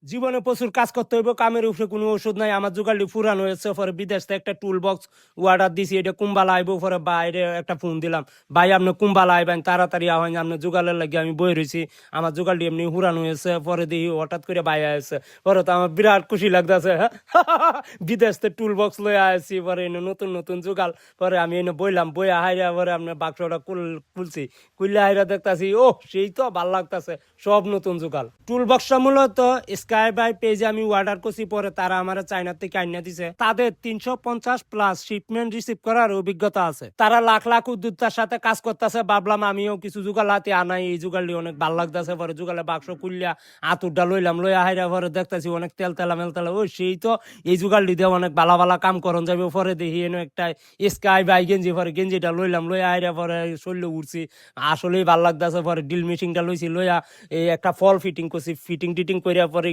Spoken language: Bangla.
জীবনে প্রচুর কাজ করতে হইব, কামের উপরে কোনো ওষুধ নাই। আমার জোগাড়টি ফুরানো হয়েছে, পরে বিদেশ থেকে একটা টুল বক্স অর্ডার দিছি, এটা কুম্বালা আইব। পরে বাইরে একটা ফোন দিলাম, ভাই আপনি কুম্বালা আইবেন, তাড়াতাড়ি আহ্বান, আপনার জোগাড়ের লাগে আমি বই রয়েছি। আমার জোগাড়টি এমনি ফুরানো হয়েছে। পরে দেখি হঠাৎ করে ভাই আসছে, পরে তো আমার বিরাট খুশি লাগতেছে। বিদেশ থেকে টুল বক্স লয়ে আসছি, পরে এনে নতুন নতুন জোগাল। পরে আমি এনে বইলাম, বই হাইরা পরে আপনার বাক্সটা খুলছি, খুললে হাইরা দেখতাছি, ও সেই তো ভাল লাগতেছে, সব নতুন জোগাল। টুল বক্সটা মূলত স্কাই বাই পেজে আমি অর্ডার করছি, পরে তারা আমার চায়না থেকে আইনা দিছে। তাদের 350+ শিপমেন্ট রিসিভ করার অভিজ্ঞতা আছে, তারা লাখ লাখ উদ্যোক্তার সাথে কাজ করতেছে। ভাবলাম আমিও কিছু জোগাল হাতে আনাই, এই জোগালটি অনেক ভাল লাগতেছে। পরে জোগালে বাক্স খুললিয়া আতুরটা লইলাম, লইয়া হাইরা পরে দেখতেছি অনেক তেল তেলা মেলতেলা, ওই সেই তো এই জোগালটি দিয়ে অনেক ভালা ভালা কাম করন যাবে। পরে দেখি এনে একটা স্কাই বাই গেঞ্জি, পরে গেঞ্জিটা লইলাম, লইয়া হাইরা পরে শরীর উঠছি, আসলেই ভাল লাগতেছে। পরে ড্রিল মেশিনটা লইছি, লইয়া এই একটা ফল ফিটিং করছি, ফিটিং টিটিং করিয়া পরে